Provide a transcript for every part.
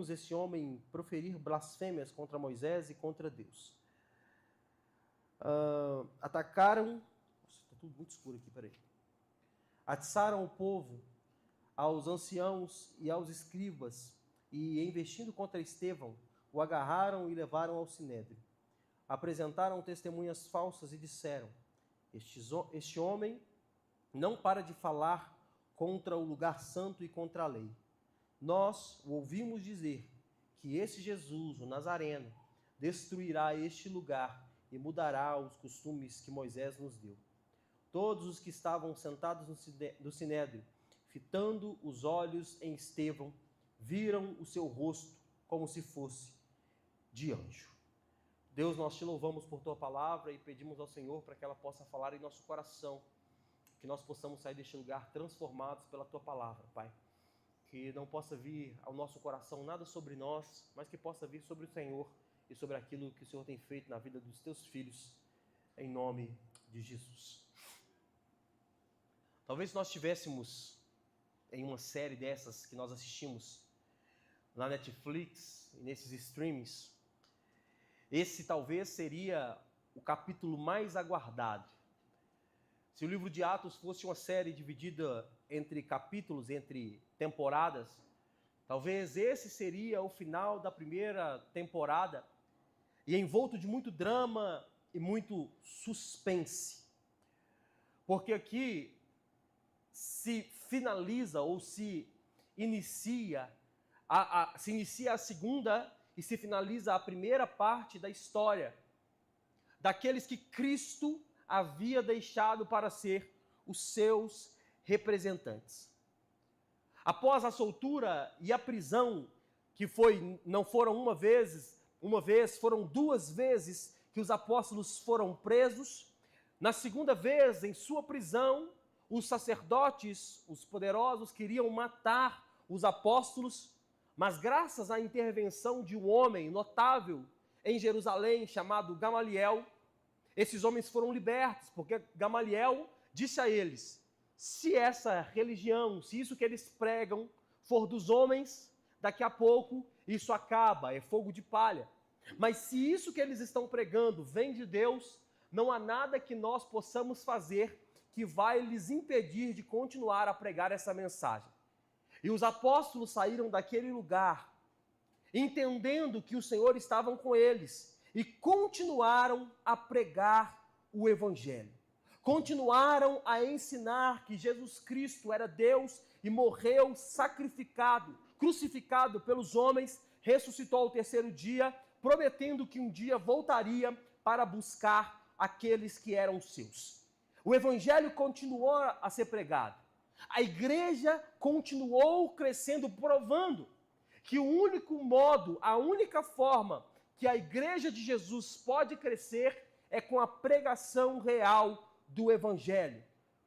ouvimos esse homem proferir blasfêmias contra Moisés e contra Deus. Atacaram... Nossa, está tudo muito escuro aqui, peraí. Atiçaram o povo, aos anciãos e aos escribas, e, investindo contra Estevão, o agarraram e levaram ao sinédrio. Apresentaram testemunhas falsas e disseram: este homem não para de falar contra o lugar santo e contra a lei. Nós o ouvimos dizer que esse Jesus, o Nazareno, destruirá este lugar e mudará os costumes que Moisés nos deu. Todos os que estavam sentados no sinédrio, fitando os olhos em Estevão, viram o seu rosto como se fosse de anjo. Deus, nós te louvamos por tua palavra e pedimos ao Senhor para que ela possa falar em nosso coração, que nós possamos sair deste lugar transformados pela tua palavra, Pai. Que não possa vir ao nosso coração nada sobre nós, mas que possa vir sobre o Senhor e sobre aquilo que o Senhor tem feito na vida dos teus filhos, em nome de Jesus. Talvez se nós estivéssemos em uma série dessas que nós assistimos na Netflix e nesses streamings, esse talvez seria o capítulo mais aguardado. Se o livro de Atos fosse uma série dividida entre capítulos, entre temporadas, talvez esse seria o final da primeira temporada e envolto de muito drama e muito suspense. Porque aqui se finaliza ou se inicia a segunda e se finaliza a primeira parte da história daqueles que Cristo havia deixado para ser os seus representantes. Após a soltura e a prisão, que não foram uma vez, foram 2 vezes que os apóstolos foram presos. Na segunda vez, em sua prisão, os sacerdotes, os poderosos, queriam matar os apóstolos, mas graças à intervenção de um homem notável em Jerusalém, chamado Gamaliel, esses homens foram libertos, porque Gamaliel disse a eles: se essa religião, se isso que eles pregam for dos homens, daqui a pouco isso acaba, é fogo de palha. Mas se isso que eles estão pregando vem de Deus, não há nada que nós possamos fazer que vai lhes impedir de continuar a pregar essa mensagem. E os apóstolos saíram daquele lugar, entendendo que o Senhor estava com eles, e continuaram a pregar o Evangelho. Continuaram a ensinar que Jesus Cristo era Deus e morreu sacrificado, crucificado pelos homens, ressuscitou ao 3º dia, prometendo que um dia voltaria para buscar aqueles que eram seus. O Evangelho continuou a ser pregado. A igreja continuou crescendo, provando que o único modo, a única forma que a igreja de Jesus pode crescer é com a pregação real do Evangelho.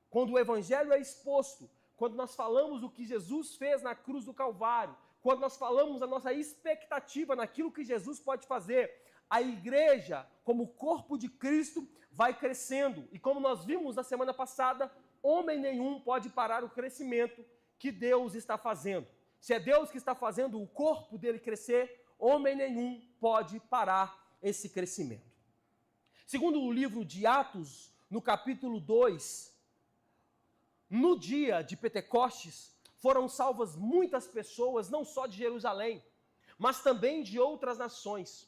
Quando o Evangelho é exposto, quando nós falamos o que Jesus fez na cruz do Calvário, quando nós falamos a nossa expectativa naquilo que Jesus pode fazer, a igreja, como corpo de Cristo, vai crescendo. E como nós vimos na semana passada, homem nenhum pode parar o crescimento que Deus está fazendo. Se é Deus que está fazendo o corpo dele crescer, homem nenhum pode parar esse crescimento. Segundo o livro de Atos, no capítulo 2, no dia de Pentecostes, foram salvas muitas pessoas, não só de Jerusalém, mas também de outras nações.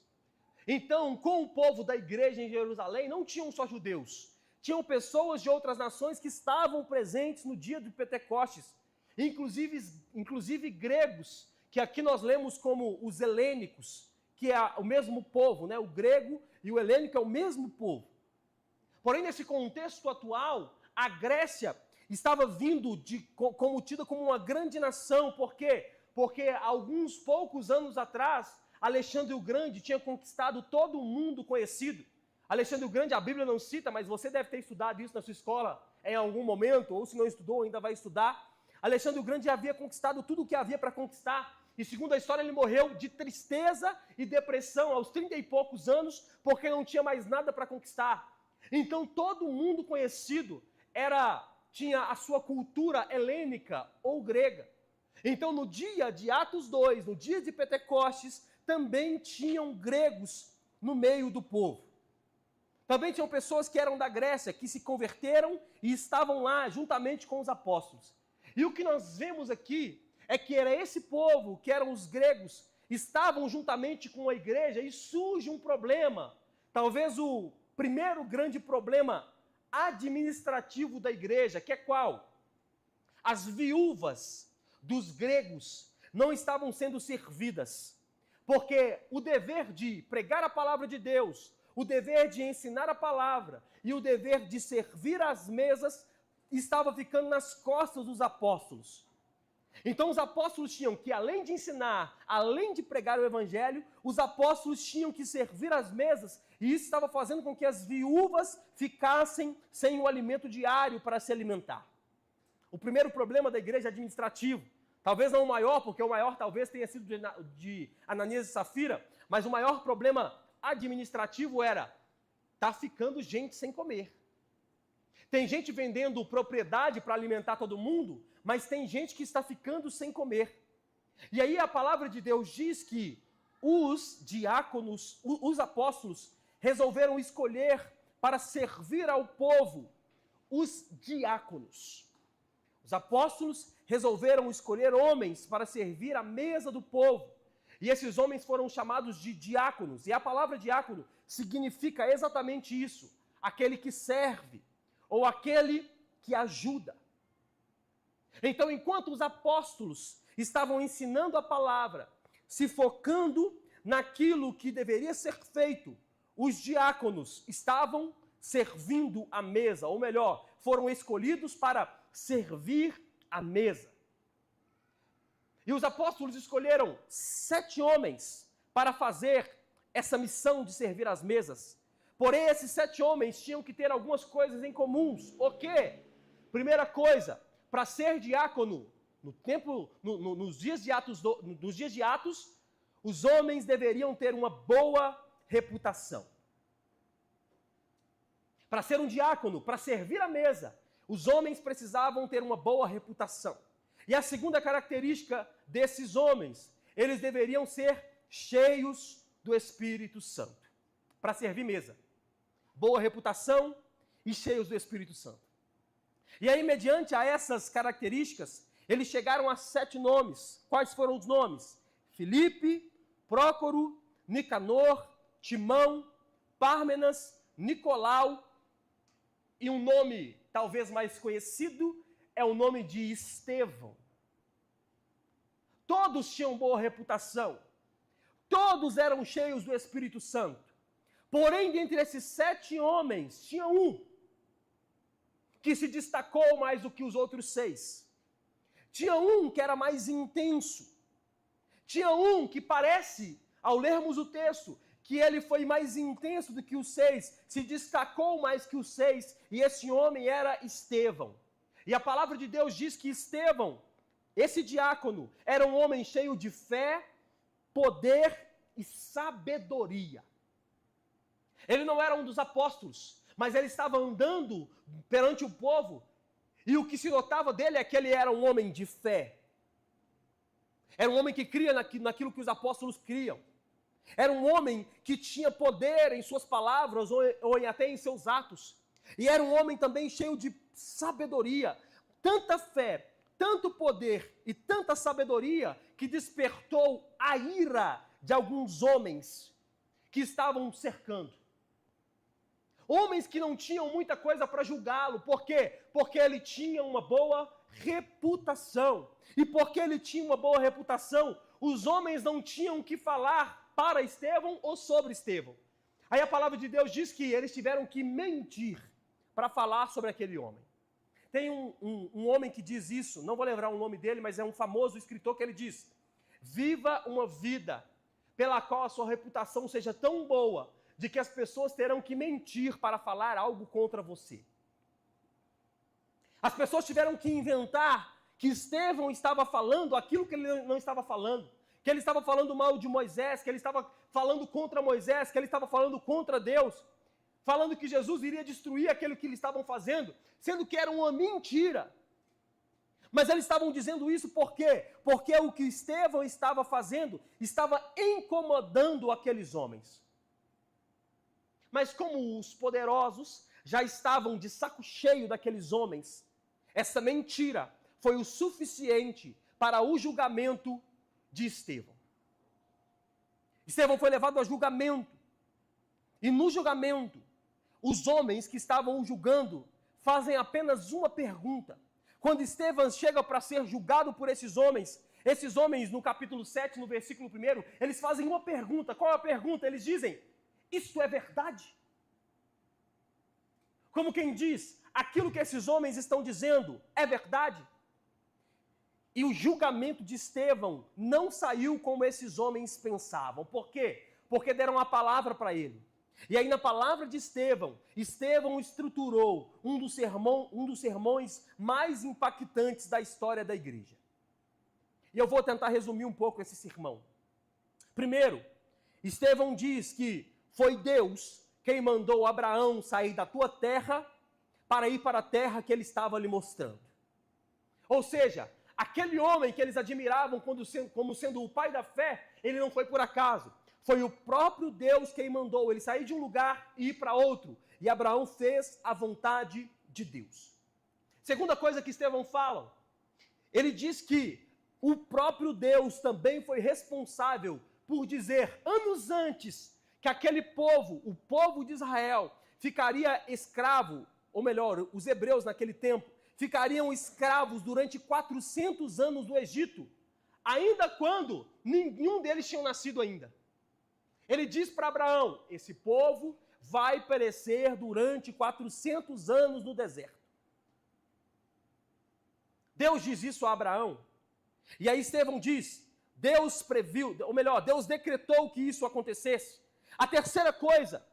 Então, com o povo da igreja em Jerusalém, não tinham só judeus, tinham pessoas de outras nações que estavam presentes no dia de Pentecostes, inclusive gregos, que aqui nós lemos como os helênicos, que é o mesmo povo, né? O grego e o helênico é o mesmo povo. Porém, nesse contexto atual, a Grécia estava vindo como tida como uma grande nação. Por quê? Porque alguns poucos anos atrás, Alexandre o Grande tinha conquistado todo o mundo conhecido. Alexandre o Grande, a Bíblia não cita, mas você deve ter estudado isso na sua escola em algum momento, ou se não estudou, ainda vai estudar. Alexandre o Grande já havia conquistado tudo o que havia para conquistar. E segundo a história, ele morreu de tristeza e depressão aos 30 e poucos anos, porque não tinha mais nada para conquistar. Então todo mundo conhecido tinha a sua cultura helênica ou grega. Então, no dia de Atos 2, no dia de Pentecostes, também tinham gregos no meio do povo. Também tinham pessoas que eram da Grécia, que se converteram e estavam lá juntamente com os apóstolos. E o que nós vemos aqui é que era esse povo, que eram os gregos, estavam juntamente com a igreja e surge um problema. Talvez o primeiro grande problema administrativo da igreja, que é qual? As viúvas dos gregos não estavam sendo servidas, porque o dever de pregar a palavra de Deus, o dever de ensinar a palavra e o dever de servir às mesas estava ficando nas costas dos apóstolos. Então os apóstolos tinham que, além de ensinar, além de pregar o evangelho, os apóstolos tinham que servir às mesas, e isso estava fazendo com que as viúvas ficassem sem o alimento diário para se alimentar. O primeiro problema da igreja é administrativo, talvez não o maior, porque o maior talvez tenha sido de Ananias e Safira, mas o maior problema administrativo era, tá ficando gente sem comer. Tem gente vendendo propriedade para alimentar todo mundo, mas tem gente que está ficando sem comer. E aí a palavra de Deus diz que os diáconos, os apóstolos, resolveram escolher para servir ao povo os diáconos. Os apóstolos resolveram escolher homens para servir à mesa do povo. E esses homens foram chamados de diáconos. E a palavra diácono significa exatamente isso: aquele que serve, ou aquele que ajuda. Então, enquanto os apóstolos estavam ensinando a palavra, se focando naquilo que deveria ser feito, os diáconos estavam servindo a mesa, ou melhor, foram escolhidos para servir a mesa. E os apóstolos escolheram 7 homens para fazer essa missão de servir as mesas. Porém, esses 7 homens tinham que ter algumas coisas em comuns. O quê? Primeira coisa, para ser diácono, nos dias de Atos, os homens deveriam ter uma boa reputação. Para ser um diácono, para servir a mesa, os homens precisavam ter uma boa reputação. E a segunda característica desses homens, eles deveriam ser cheios do Espírito Santo. Para servir mesa. Boa reputação e cheios do Espírito Santo. E aí, mediante a essas características, eles chegaram a 7 nomes. Quais foram os nomes? Filipe, Prócoro, Nicanor, Timão, Pármenas, Nicolau, e um nome talvez mais conhecido é o nome de Estevão. Todos tinham boa reputação. Todos eram cheios do Espírito Santo. Porém, dentre esses 7 homens, tinha um que se destacou mais do que os outros 6. Tinha um que era mais intenso. Tinha um que parece, ao lermos o texto, que ele foi mais intenso do que os 6, se destacou mais que os 6, e esse homem era Estevão. E a palavra de Deus diz que Estevão, esse diácono, era um homem cheio de fé, poder e sabedoria. Ele não era um dos apóstolos, mas ele estava andando perante o povo, e o que se notava dele é que ele era um homem de fé. Era um homem que cria naquilo que os apóstolos criam. Era um homem que tinha poder em suas palavras ou até em seus atos. E era um homem também cheio de sabedoria. Tanta fé, tanto poder e tanta sabedoria que despertou a ira de alguns homens que estavam cercando. Homens que não tinham muita coisa para julgá-lo. Por quê? Porque ele tinha uma boa reputação. E porque ele tinha uma boa reputação, os homens não tinham que falar para Estevão ou sobre Estevão. Aí a palavra de Deus diz que eles tiveram que mentir para falar sobre aquele homem. Tem um homem que diz isso, não vou lembrar o nome dele, mas é um famoso escritor que ele diz: viva uma vida pela qual a sua reputação seja tão boa, de que as pessoas terão que mentir para falar algo contra você. As pessoas tiveram que inventar que Estevão estava falando aquilo que ele não estava falando, que ele estava falando mal de Moisés, que ele estava falando contra Moisés, que ele estava falando contra Deus, falando que Jesus iria destruir aquilo que eles estavam fazendo, sendo que era uma mentira. Mas eles estavam dizendo isso por quê? Porque o que Estevão estava fazendo estava incomodando aqueles homens. Mas como os poderosos já estavam de saco cheio daqueles homens, essa mentira foi o suficiente para o julgamento de Estevão. Estevão foi levado a julgamento. E no julgamento, os homens que estavam o julgando fazem apenas uma pergunta. Quando Estevão chega para ser julgado por esses homens no capítulo 7, no versículo 1, eles fazem uma pergunta. Qual é a pergunta? Eles dizem, isso é verdade? Como quem diz, aquilo que esses homens estão dizendo é verdade? E o julgamento de Estevão não saiu como esses homens pensavam. Por quê? Porque deram a palavra para ele. E aí na palavra de Estevão estruturou um dos sermões mais impactantes da história da igreja. E eu vou tentar resumir um pouco esse sermão. Primeiro, Estevão diz que foi Deus quem mandou Abraão sair da tua terra para ir para a terra que ele estava lhe mostrando. Ou seja, aquele homem que eles admiravam como sendo o pai da fé, ele não foi por acaso. Foi o próprio Deus quem mandou ele sair de um lugar e ir para outro. E Abraão fez a vontade de Deus. Segunda coisa que Estevão fala, ele diz que o próprio Deus também foi responsável por dizer, anos antes, que aquele povo, o povo de Israel, ficaria escravo, ou melhor, os hebreus naquele tempo, ficariam escravos durante 400 anos no Egito, ainda quando nenhum deles tinha nascido ainda. Ele diz para Abraão, esse povo vai perecer durante 400 anos no deserto. Deus diz isso a Abraão. E aí Estevão diz, Deus previu, ou melhor, Deus decretou que isso acontecesse. A terceira coisa,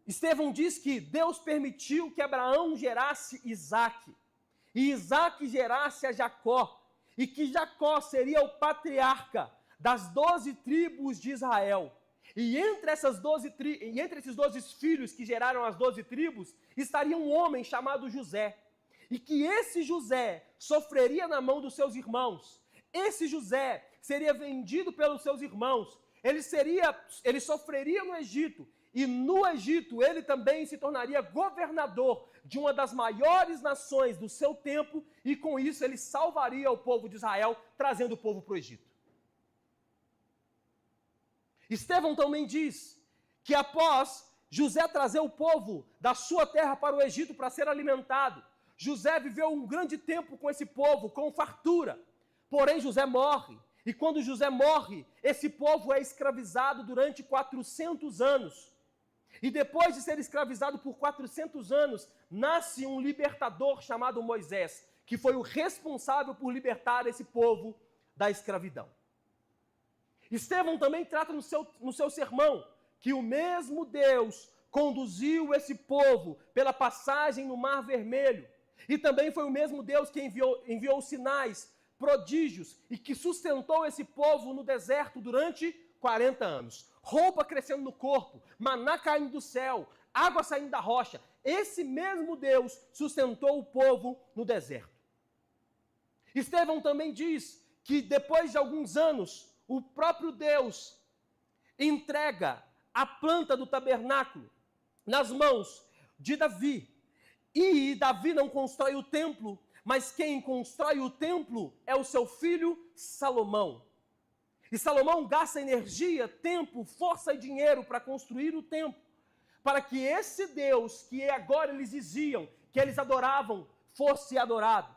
Estevão diz que Deus permitiu que Abraão gerasse Isaque. E Isaque gerasse a Jacó. E que Jacó seria o patriarca das 12 tribos de Israel. E entre esses 12 filhos que geraram as 12 tribos, estaria um homem chamado José. E que esse José sofreria na mão dos seus irmãos. Esse José seria vendido pelos seus irmãos. Ele sofreria no Egito. E no Egito ele também se tornaria governador de uma das maiores nações do seu tempo. E com isso ele salvaria o povo de Israel, trazendo o povo para o Egito. Estevão também diz que após José trazer o povo da sua terra para o Egito para ser alimentado, José viveu um grande tempo com esse povo, com fartura. Porém, José morre. E quando José morre, esse povo é escravizado durante 400 anos. E depois de ser escravizado por 400 anos, nasce um libertador chamado Moisés, que foi o responsável por libertar esse povo da escravidão. Estevão também trata no seu sermão que o mesmo Deus conduziu esse povo pela passagem no Mar Vermelho. E também foi o mesmo Deus que enviou sinais, prodígios, e que sustentou esse povo no deserto durante 40 anos. Roupa crescendo no corpo, maná caindo do céu, água saindo da rocha. Esse mesmo Deus sustentou o povo no deserto. Estevão também diz que depois de alguns anos, o próprio Deus entrega a planta do tabernáculo nas mãos de Davi. E Davi não constrói o templo, mas quem constrói o templo é o seu filho Salomão. E Salomão gasta energia, tempo, força e dinheiro para construir o templo, para que esse Deus que agora eles diziam que eles adoravam, fosse adorado.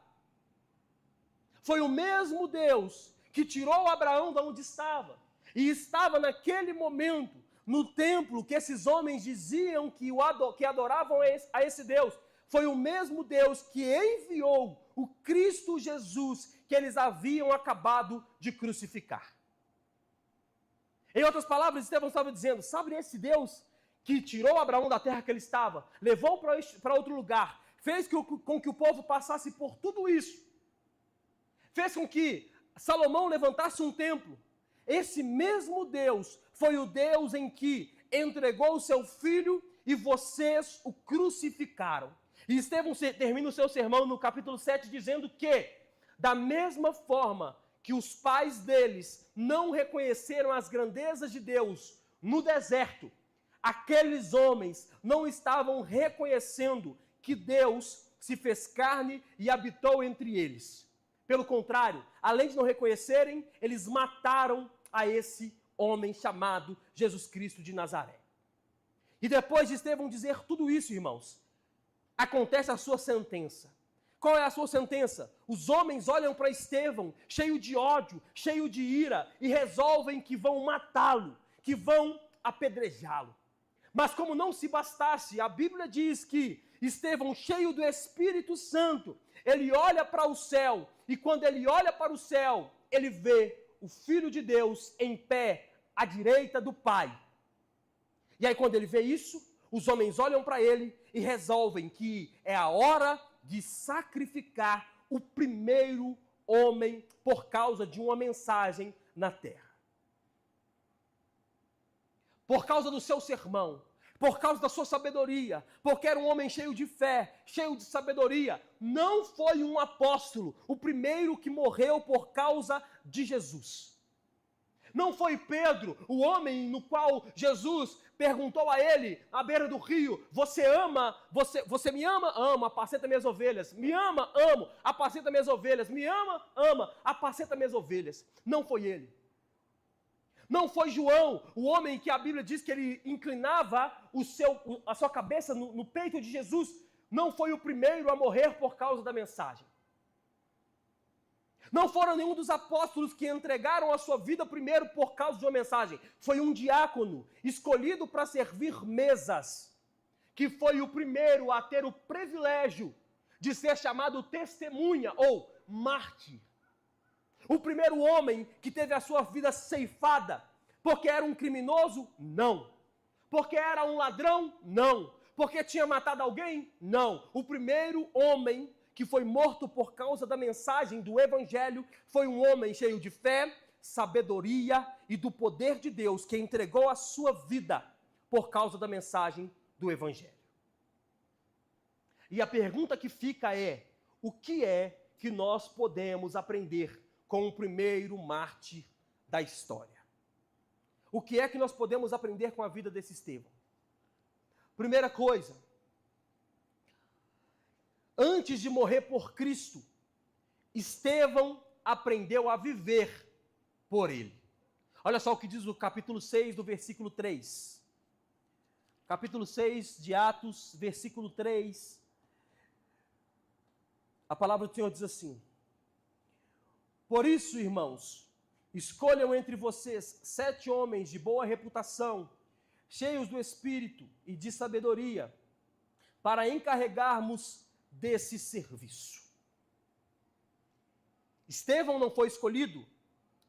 Foi o mesmo Deus que tirou Abraão de onde estava, e estava naquele momento no templo que esses homens diziam que adoravam a esse Deus. Foi o mesmo Deus que enviou o Cristo Jesus que eles haviam acabado de crucificar. Em outras palavras, Estevão estava dizendo, sabe esse Deus que tirou Abraão da terra que ele estava, levou para outro lugar, fez com que o povo passasse por tudo isso, fez com que Salomão levantasse um templo. Esse mesmo Deus foi o Deus em que entregou o seu filho e vocês o crucificaram. E Estevão termina o seu sermão no capítulo 7 dizendo que, da mesma forma que os pais deles não reconheceram as grandezas de Deus no deserto, aqueles homens não estavam reconhecendo que Deus se fez carne e habitou entre eles. Pelo contrário, além de não reconhecerem, eles mataram a esse homem chamado Jesus Cristo de Nazaré. E depois de Estevão dizer tudo isso, irmãos, acontece a sua sentença. Qual é a sua sentença? Os homens olham para Estevão, cheio de ódio, cheio de ira, e resolvem que vão matá-lo, que vão apedrejá-lo. Mas como não se bastasse, a Bíblia diz que Estevão, cheio do Espírito Santo, ele olha para o céu, e quando ele olha para o céu, ele vê o Filho de Deus em pé, à direita do Pai. E aí quando ele vê isso, os homens olham para ele e resolvem que é a hora de sacrificar o primeiro homem por causa de uma mensagem na terra. Por causa do seu sermão, por causa da sua sabedoria, porque era um homem cheio de fé, cheio de sabedoria. Não foi um apóstolo o primeiro que morreu por causa de Jesus. Não foi Pedro, o homem no qual Jesus perguntou a ele, à beira do rio, você me ama? Amo, apacenta minhas ovelhas. Me ama? Amo, apacenta minhas ovelhas. Me ama? Ama, apacenta minhas ovelhas. Não foi ele. Não foi João, o homem que a Bíblia diz que ele inclinava a sua cabeça no peito de Jesus. Não foi o primeiro a morrer por causa da mensagem. Não foram nenhum dos apóstolos que entregaram a sua vida primeiro por causa de uma mensagem. Foi um diácono escolhido para servir mesas, que foi o primeiro a ter o privilégio de ser chamado testemunha ou mártir. O primeiro homem que teve a sua vida ceifada, porque era um criminoso? Não. Porque era um ladrão? Não. Porque tinha matado alguém? Não. O primeiro homem que foi morto por causa da mensagem do Evangelho foi um homem cheio de fé, sabedoria e do poder de Deus, que entregou a sua vida por causa da mensagem do Evangelho. E a pergunta que fica é, o que é que nós podemos aprender com o primeiro mártir da história? O que é que nós podemos aprender com a vida desse Estevão? Primeira coisa, antes de morrer por Cristo, Estevão aprendeu a viver por ele. Olha só o que diz o capítulo 6, do versículo 3. Capítulo 6 de Atos, versículo 3. A palavra do Senhor diz assim: por isso, irmãos, escolham entre vocês 7 homens de boa reputação, cheios do Espírito e de sabedoria, para encarregarmos desse serviço. Estevão não foi escolhido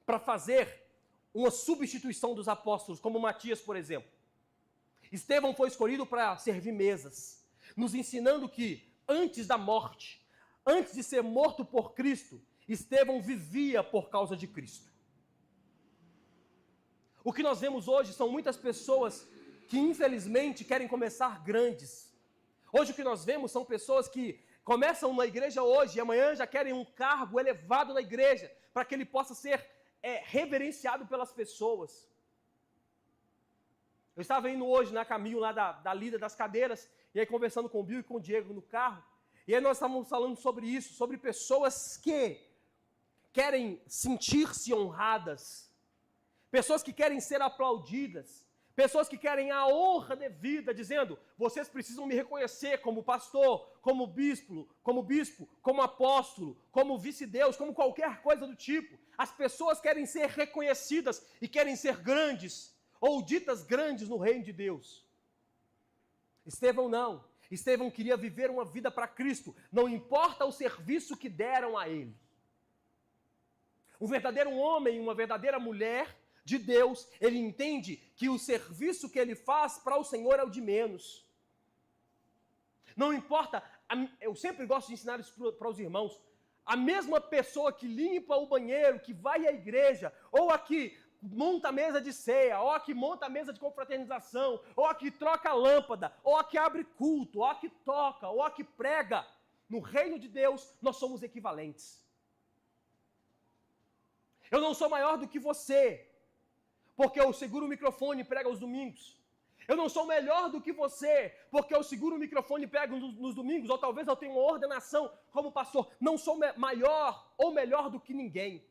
para fazer uma substituição dos apóstolos, como Matias, por exemplo. Estevão foi escolhido para servir mesas, nos ensinando que antes da morte, antes de ser morto por Cristo, Estevão vivia por causa de Cristo. O que nós vemos hoje são muitas pessoas que infelizmente querem começar grandes. Hoje o que nós vemos são pessoas que começam na igreja hoje e amanhã já querem um cargo elevado na igreja, para que ele possa ser reverenciado pelas pessoas. Eu estava indo hoje na caminho lá da lida das cadeiras, e aí conversando com o Bill e com o Diego no carro, e aí nós estávamos falando sobre isso, sobre pessoas que querem sentir-se honradas, pessoas que querem ser aplaudidas, pessoas que querem a honra devida, dizendo, vocês precisam me reconhecer como pastor, como bispo, como apóstolo, como vice-deus, como qualquer coisa do tipo. As pessoas querem ser reconhecidas e querem ser grandes, ou ditas grandes no reino de Deus. Estevão não. Estevão queria viver uma vida para Cristo, não importa o serviço que deram a ele. Um verdadeiro homem, uma verdadeira mulher de Deus, ele entende que o serviço que ele faz para o Senhor é o de menos. Não importa, eu sempre gosto de ensinar isso para os irmãos, a mesma pessoa que limpa o banheiro, que vai à igreja, ou a que monta a mesa de ceia, ou a que monta a mesa de confraternização, ou a que troca a lâmpada, ou a que abre culto, ou a que toca, ou a que prega. No reino de Deus, nós somos equivalentes. Eu não sou maior do que você, porque eu seguro o microfone e prego aos domingos. Eu não sou melhor do que você, porque eu seguro o microfone e prego nos domingos, ou talvez eu tenha uma ordenação como pastor. Não sou maior ou melhor do que ninguém.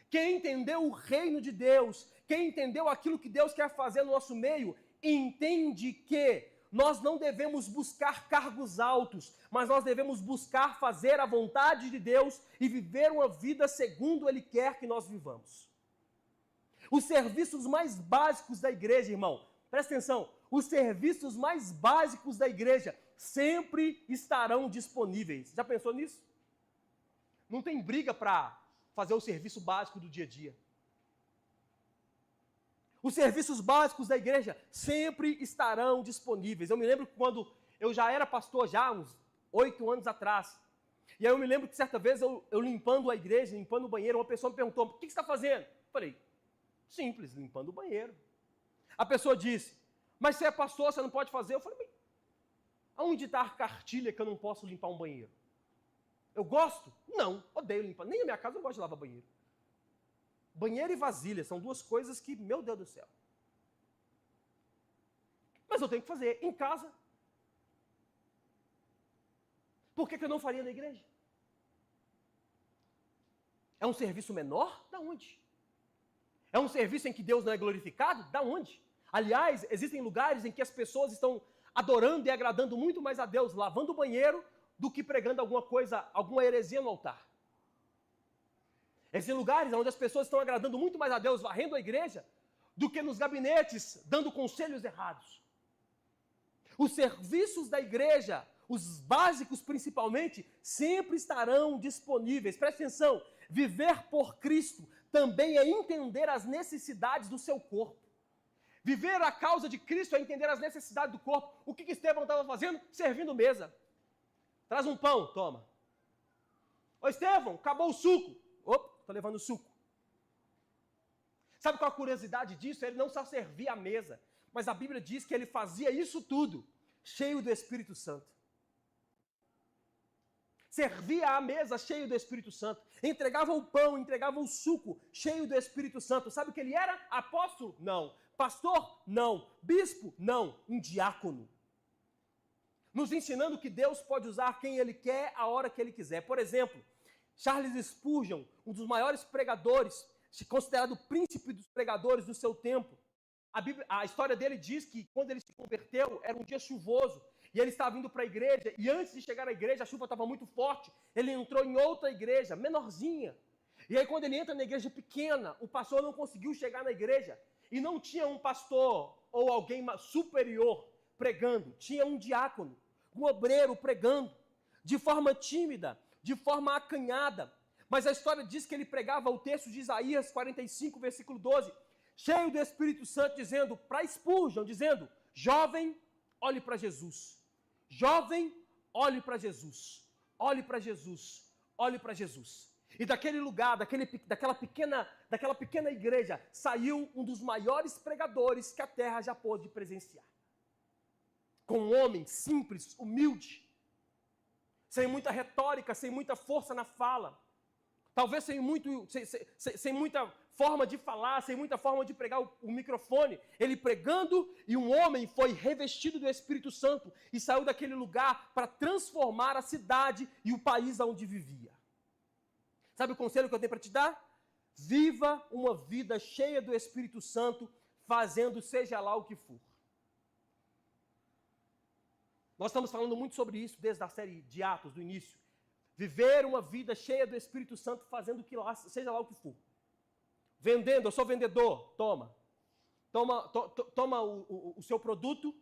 Quem entendeu o reino de Deus, quem entendeu aquilo que Deus quer fazer no nosso meio, entende que nós não devemos buscar cargos altos, mas nós devemos buscar fazer a vontade de Deus e viver uma vida segundo Ele quer que nós vivamos. Os serviços mais básicos da igreja, irmão, presta atenção, os serviços mais básicos da igreja sempre estarão disponíveis. Já pensou nisso? Não tem briga para fazer o serviço básico do dia a dia. Os serviços básicos da igreja sempre estarão disponíveis. Eu me lembro que quando eu já era pastor, já uns 8 anos atrás, e aí eu me lembro que certa vez eu limpando a igreja, limpando o banheiro, uma pessoa me perguntou, o que você está fazendo? Eu falei, simples, limpando o banheiro. A pessoa disse, mas você é pastor, você não pode fazer? Eu falei, aonde está a cartilha que eu não posso limpar um banheiro? Eu gosto? Não, odeio limpar. Nem na minha casa eu gosto de lavar banheiro. Banheiro e vasilha são duas coisas que, meu Deus do céu. Mas eu tenho que fazer em casa. Por que eu não faria na igreja? É um serviço menor? Da onde? É um serviço em que Deus não é glorificado? Da onde? Aliás, existem lugares em que as pessoas estão adorando e agradando muito mais a Deus, lavando o banheiro, do que pregando alguma coisa, alguma heresia no altar. Existem lugares onde as pessoas estão agradando muito mais a Deus, varrendo a igreja, do que nos gabinetes, dando conselhos errados. Os serviços da igreja, os básicos principalmente, sempre estarão disponíveis. Preste atenção, viver por Cristo também é entender as necessidades do seu corpo. Viver a causa de Cristo é entender as necessidades do corpo. O que Estevão estava fazendo? Servindo mesa. Traz um pão, toma. Ô Estevão, acabou o suco. Opa, estou levando o suco. Sabe qual a curiosidade disso? Ele não só servia a mesa, mas a Bíblia diz que ele fazia isso tudo, cheio do Espírito Santo. Servia a mesa cheio do Espírito Santo. Entregava o pão, entregava o suco, cheio do Espírito Santo. Sabe o que ele era? Apóstolo? Não. Pastor? Não. Bispo? Não. Um diácono. Nos ensinando que Deus pode usar quem Ele quer, a hora que Ele quiser. Por exemplo, Charles Spurgeon, um dos maiores pregadores, considerado o príncipe dos pregadores do seu tempo. A história dele diz que quando ele se converteu, era um dia chuvoso, e ele estava indo para a igreja, e antes de chegar na igreja, a chuva estava muito forte, ele entrou em outra igreja, menorzinha. E aí quando ele entra na igreja pequena, o pastor não conseguiu chegar na igreja, e não tinha um pastor ou alguém superior pregando, tinha um diácono, um obreiro pregando, de forma tímida, de forma acanhada. Mas a história diz que ele pregava o texto de Isaías 45, versículo 12, cheio do Espírito Santo, dizendo para Spurgeon, dizendo, jovem, olhe para Jesus. Jovem, olhe para Jesus. Olhe para Jesus. Olhe para Jesus. E daquele lugar, daquela pequena igreja, saiu um dos maiores pregadores que a terra já pôde presenciar. Com um homem simples, humilde, sem muita retórica, sem muita força na fala, talvez sem muita forma de falar, sem muita forma de pregar o microfone, ele pregando, e um homem foi revestido do Espírito Santo e saiu daquele lugar para transformar a cidade e o país onde vivia. Sabe o conselho que eu tenho para te dar? Viva uma vida cheia do Espírito Santo, fazendo seja lá o que for. Nós estamos falando muito sobre isso desde a série de Atos, do início. Viver uma vida cheia do Espírito Santo, fazendo que lá, seja lá o que for. Vendendo, eu sou vendedor, toma. Toma o seu produto,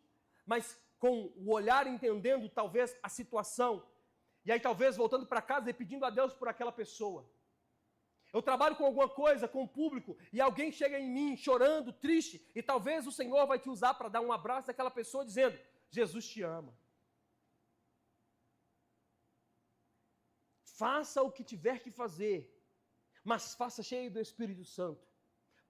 mas com o olhar entendendo talvez a situação. E aí talvez voltando para casa e pedindo a Deus por aquela pessoa. Eu trabalho com alguma coisa, com o público, e alguém chega em mim chorando, triste, e talvez o Senhor vai te usar para dar um abraço àquela pessoa dizendo, Jesus te ama. Faça o que tiver que fazer, mas faça cheio do Espírito Santo.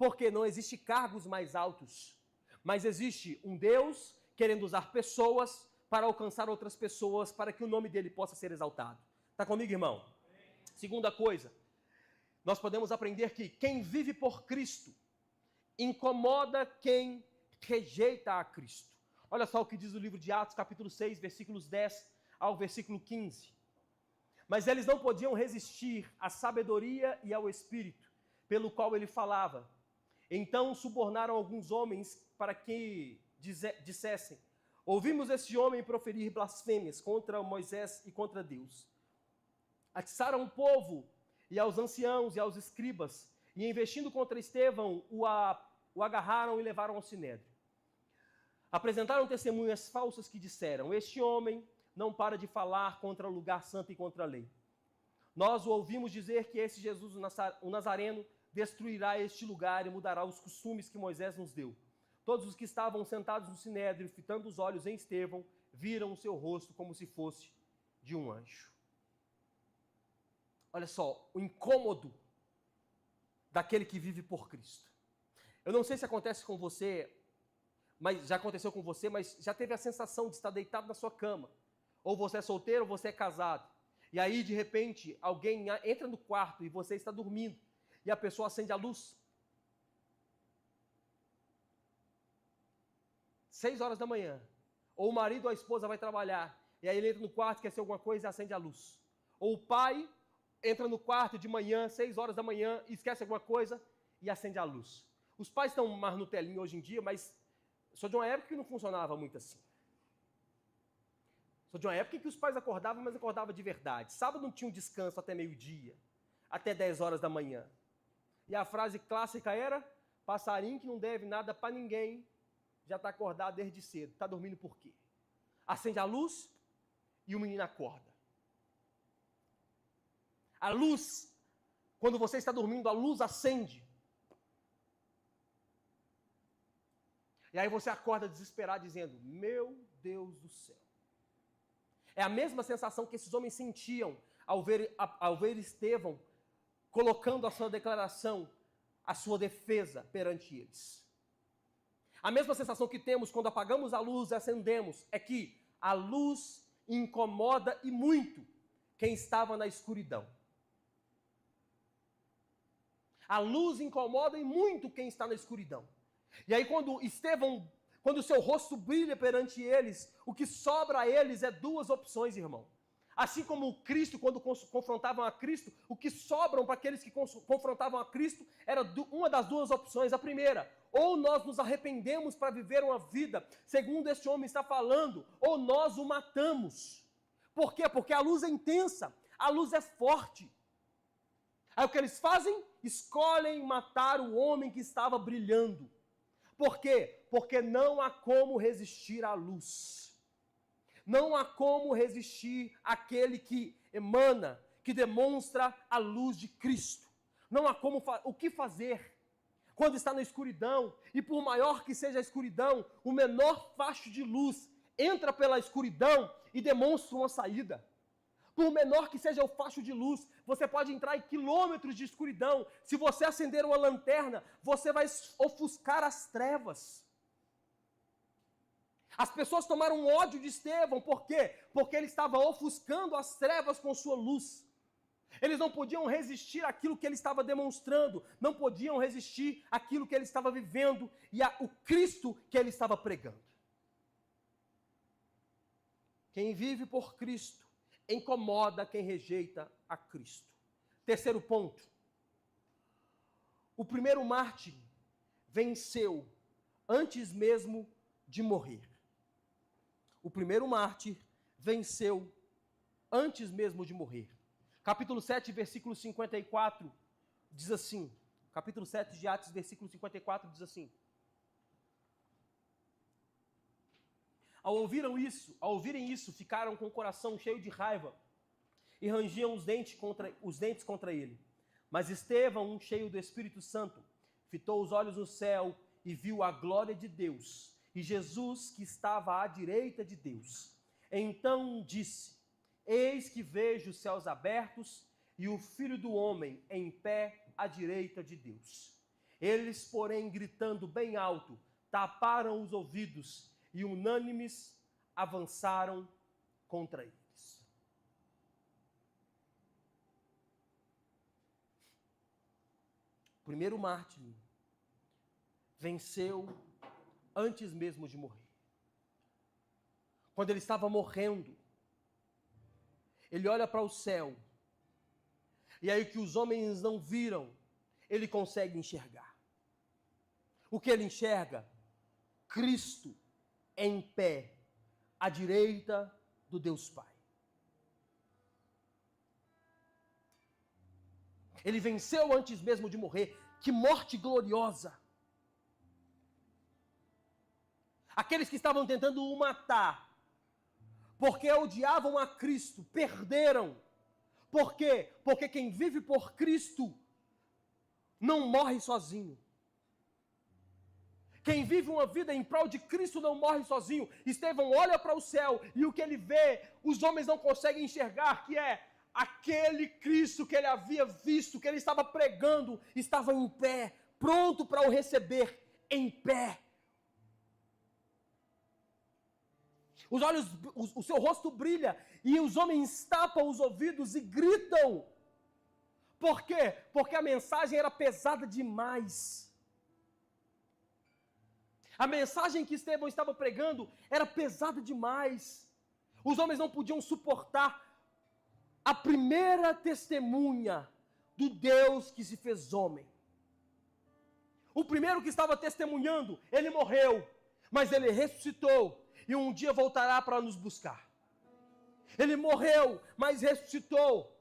Porque não existe cargos mais altos, mas existe um Deus querendo usar pessoas para alcançar outras pessoas, para que o nome dele possa ser exaltado. Está comigo, irmão? Segunda coisa, nós podemos aprender que quem vive por Cristo incomoda quem rejeita a Cristo. Olha só o que diz o livro de Atos, capítulo 6, versículos 10 ao versículo 15. Mas eles não podiam resistir à sabedoria e ao Espírito, pelo qual ele falava. Então subornaram alguns homens para que dissessem: ouvimos este homem proferir blasfêmias contra Moisés e contra Deus. Atiçaram o povo e aos anciãos e aos escribas, e investindo contra Estevão, o agarraram e levaram ao sinédrio. Apresentaram testemunhas falsas que disseram: este homem não para de falar contra o lugar santo e contra a lei. Nós o ouvimos dizer que esse Jesus, o Nazareno, destruirá este lugar e mudará os costumes que Moisés nos deu. Todos os que estavam sentados no sinédrio, fitando os olhos em Estevão, viram o seu rosto como se fosse de um anjo. Olha só, o incômodo daquele que vive por Cristo. Eu não sei se acontece com você, mas já aconteceu com você, mas já teve a sensação de estar deitado na sua cama. Ou você é solteiro ou você é casado. E aí, de repente, alguém entra no quarto e você está dormindo. E a pessoa acende a luz. 6 horas da manhã. Ou o marido ou a esposa vai trabalhar. E aí ele entra no quarto, quer ser alguma coisa e acende a luz. Ou o pai entra no quarto de manhã, 6 horas da manhã, e esquece alguma coisa e acende a luz. Os pais estão mais no telinho hoje em dia, mas sou de uma época que não funcionava muito assim. Sou de uma época em que os pais acordavam, mas acordavam de verdade. Sábado não tinha um descanso até meio-dia, até 10 horas da manhã. E a frase clássica era: passarinho que não deve nada para ninguém, já está acordado desde cedo. Está dormindo por quê? Acende a luz e o menino acorda. A luz, quando você está dormindo, a luz acende. E aí você acorda desesperado dizendo: meu Deus do céu. É a mesma sensação que esses homens sentiam ao ver Estevão colocando a sua declaração, a sua defesa perante eles. A mesma sensação que temos quando apagamos a luz e acendemos é que a luz incomoda e muito quem estava na escuridão. A luz incomoda e muito quem está na escuridão. E aí quando o seu rosto brilha perante eles, o que sobra a eles é duas opções, irmão. Assim como Cristo, quando confrontavam a Cristo, o que sobram para aqueles que confrontavam a Cristo era uma das duas opções. A primeira: ou nós nos arrependemos para viver uma vida segundo este homem está falando, ou nós o matamos. Por quê? Porque a luz é intensa, a luz é forte. Aí o que eles fazem? Escolhem matar o homem que estava brilhando. Por quê? Porque não há como resistir à luz. Não há como resistir àquele que emana, que demonstra a luz de Cristo. Não há o que fazer quando está na escuridão, e por maior que seja a escuridão, o menor facho de luz entra pela escuridão e demonstra uma saída. Por menor que seja o facho de luz, você pode entrar em quilômetros de escuridão. Se você acender uma lanterna, você vai ofuscar as trevas. As pessoas tomaram ódio de Estevão, por quê? Porque ele estava ofuscando as trevas com sua luz. Eles não podiam resistir àquilo que ele estava demonstrando, não podiam resistir àquilo que ele estava vivendo e ao Cristo que ele estava pregando. Quem vive por Cristo incomoda quem rejeita a Cristo. Terceiro ponto. O primeiro mártir venceu antes mesmo de morrer. O primeiro mártir venceu antes mesmo de morrer. Capítulo 7, versículo 54, diz assim. Capítulo 7 de Atos, versículo 54, diz assim. Ao ouvirem isso, ficaram com o coração cheio de raiva e rangiam os dentes contra ele. Mas Estevão, cheio do Espírito Santo, fitou os olhos no céu e viu a glória de Deus e Jesus que estava à direita de Deus. Então disse: eis que vejo os céus abertos e o Filho do Homem em pé à direita de Deus. Eles, porém, gritando bem alto, taparam os ouvidos e unânimes avançaram contra eles. O primeiro mártir venceu antes mesmo de morrer. Quando ele estava morrendo, ele olha para o céu, e aí o que os homens não viram, ele consegue enxergar. O que ele enxerga? Cristo em pé, à direita do Deus Pai. Ele venceu antes mesmo de morrer. Que morte gloriosa! Aqueles que estavam tentando o matar, porque odiavam a Cristo, perderam. Por quê? Porque quem vive por Cristo não morre sozinho. Quem vive uma vida em prol de Cristo não morre sozinho. Estevão olha para o céu e o que ele vê, os homens não conseguem enxergar, que é aquele Cristo que ele havia visto, que ele estava pregando, estava em pé, pronto para o receber, em pé. Os olhos, o seu rosto brilha e os homens tapam os ouvidos e gritam. Por quê? Porque a mensagem era pesada demais. A mensagem que Estevão estava pregando era pesada demais. Os homens não podiam suportar a primeira testemunha do Deus que se fez homem. O primeiro que estava testemunhando, ele morreu, mas ele ressuscitou e um dia voltará para nos buscar. Ele morreu, mas ressuscitou.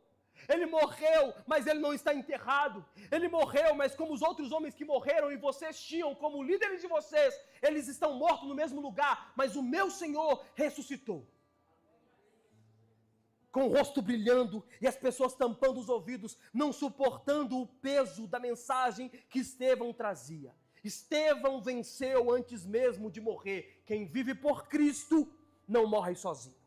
Ele morreu, mas ele não está enterrado. Ele morreu, mas como os outros homens que morreram e vocês tinham como líderes de vocês, eles estão mortos no mesmo lugar, mas o meu Senhor ressuscitou. Com o rosto brilhando e as pessoas tampando os ouvidos, não suportando o peso da mensagem que Estevão trazia. Estevão venceu antes mesmo de morrer. Quem vive por Cristo não morre sozinho.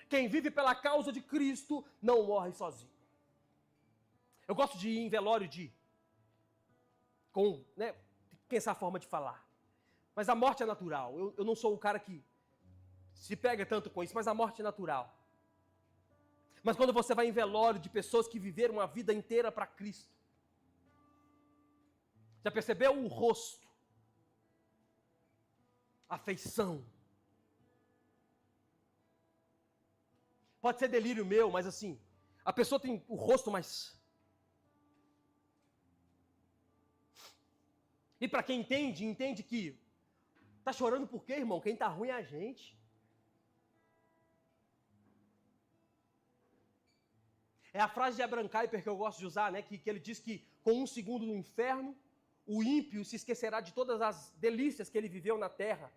Quem vive pela causa de Cristo não morre sozinho. Eu gosto de ir em velório pensar a forma de falar. Mas a morte é natural. Eu não sou o cara que se pega tanto com isso, mas a morte é natural. Mas quando você vai em velório de pessoas que viveram a vida inteira para Cristo, já percebeu o rosto, a feição? Pode ser delírio meu, mas assim, a pessoa tem o rosto mais... E para quem entende que tá chorando por quê, irmão? Quem tá ruim é a gente. É a frase de Abraham Kuyper que eu gosto de usar, né? Que ele diz que com 1 segundo no inferno, o ímpio se esquecerá de todas as delícias que ele viveu na terra.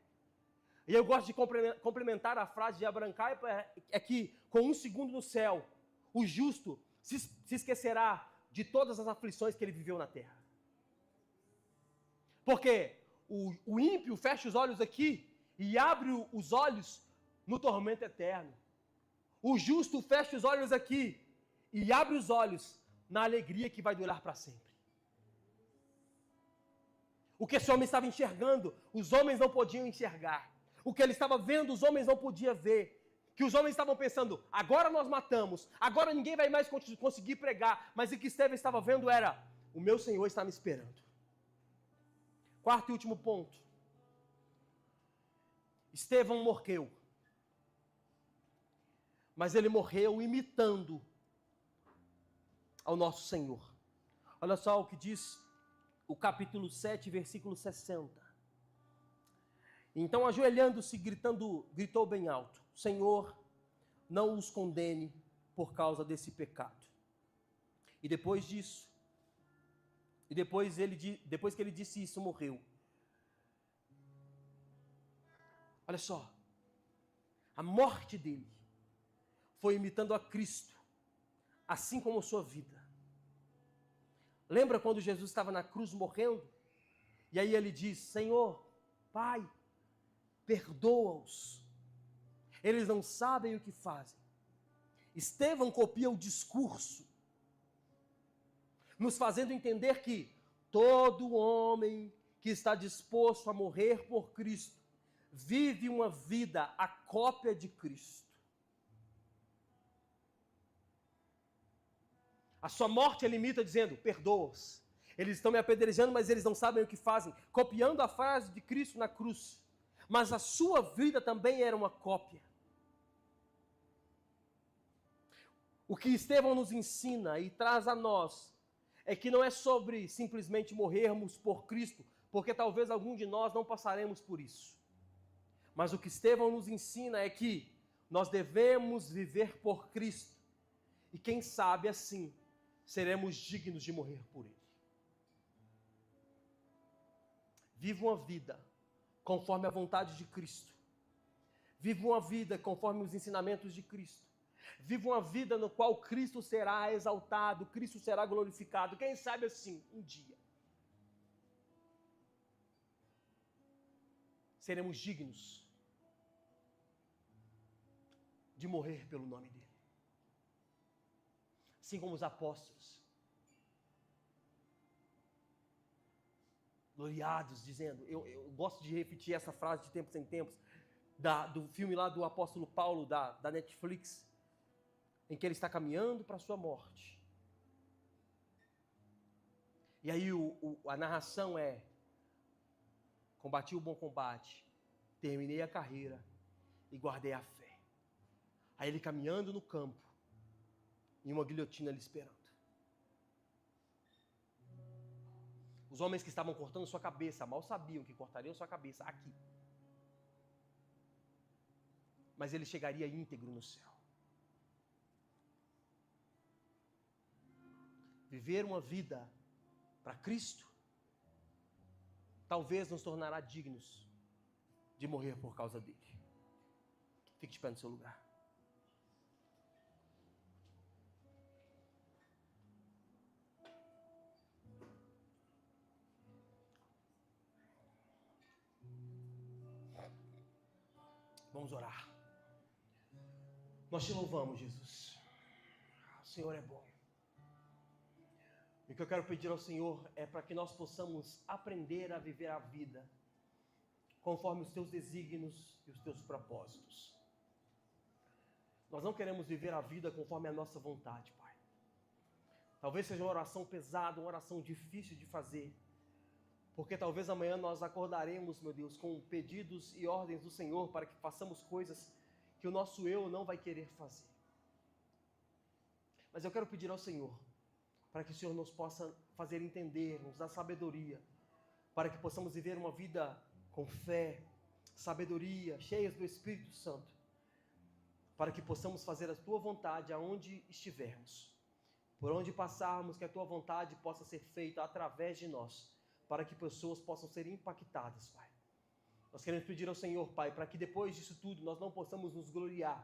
E eu gosto de complementar a frase de Abraham Kuyper, é que com 1 segundo no céu, o justo se esquecerá de todas as aflições que ele viveu na terra. Porque o ímpio fecha os olhos aqui e abre os olhos no tormento eterno. O justo fecha os olhos aqui e abre os olhos na alegria que vai durar para sempre. O que esse homem estava enxergando, os homens não podiam enxergar. O que ele estava vendo, os homens não podiam ver. Que os homens estavam pensando, agora nós matamos, agora ninguém vai mais conseguir pregar. Mas o que Estevão estava vendo era, o meu Senhor está me esperando. Quarto e último ponto. Estevão morreu. Mas ele morreu imitando ao nosso Senhor. Olha só o que diz o capítulo 7, versículo 60. Então, ajoelhando-se, gritou bem alto, Senhor, não os condene por causa desse pecado. E depois disso, depois que ele disse isso, morreu. Olha só, a morte dele foi imitando a Cristo, assim como a sua vida. Lembra quando Jesus estava na cruz morrendo? E aí ele diz, Senhor, Pai, perdoa-os. Eles não sabem o que fazem. Estevão copia o discurso, nos fazendo entender que Todo homem que está disposto a morrer por Cristo vive uma vida a cópia de Cristo. A sua morte é limita dizendo, perdoa-os. Eles estão me apedrejando, mas eles não sabem o que fazem. Copiando a frase de Cristo na cruz. Mas a sua vida também era uma cópia. O que Estevão nos ensina e traz a nós é que não é sobre simplesmente morrermos por Cristo, porque talvez algum de nós não passaremos por isso. Mas o que Estevão nos ensina é que nós devemos viver por Cristo. E quem sabe assim, seremos dignos de morrer por Ele. Viva uma vida conforme a vontade de Cristo. Viva uma vida conforme os ensinamentos de Cristo. Viva uma vida no qual Cristo será exaltado, Cristo será glorificado. Quem sabe assim, um dia, seremos dignos de morrer pelo nome dEle. Assim como os apóstolos, gloriados, dizendo, eu gosto de repetir essa frase de tempos em tempos, do filme lá do apóstolo Paulo, da Netflix, em que ele está caminhando para a sua morte. E aí a narração é, combati o bom combate, terminei a carreira e guardei a fé. Aí ele caminhando no campo, e uma guilhotina lhe esperando. Os homens que estavam cortando sua cabeça, mal sabiam que cortariam sua cabeça aqui. Mas ele chegaria íntegro no céu. Viver uma vida para Cristo, talvez nos tornará dignos de morrer por causa dele. Fique de pé no seu lugar. Vamos orar. Nós te louvamos, Jesus. O Senhor é bom. E o que eu quero pedir ao Senhor é para que nós possamos aprender a viver a vida conforme os teus desígnios e os teus propósitos. Nós não queremos viver a vida conforme a nossa vontade, Pai. Talvez seja uma oração pesada, uma oração difícil de fazer, porque talvez amanhã nós acordaremos, meu Deus, com pedidos e ordens do Senhor para que façamos coisas que o nosso eu não vai querer fazer. Mas eu quero pedir ao Senhor para que o Senhor nos possa fazer entender, nos dar sabedoria, para que possamos viver uma vida com fé, sabedoria, cheias do Espírito Santo, para que possamos fazer a Tua vontade aonde estivermos, por onde passarmos, que a Tua vontade possa ser feita através de nós, para que pessoas possam ser impactadas, Pai. Nós queremos pedir ao Senhor, Pai, para que depois disso tudo nós não possamos nos gloriar,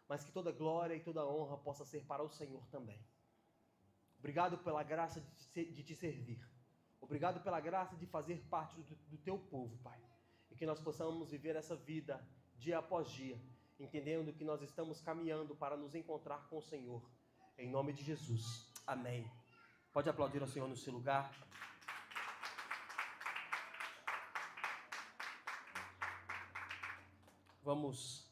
mas que toda glória e toda honra possa ser para o Senhor também. Obrigado pela graça de te servir. Obrigado pela graça de fazer parte do teu povo, Pai. E que nós possamos viver essa vida dia após dia, entendendo que nós estamos caminhando para nos encontrar com o Senhor. Em nome de Jesus. Amém. Pode aplaudir ao Senhor no seu lugar. Vamos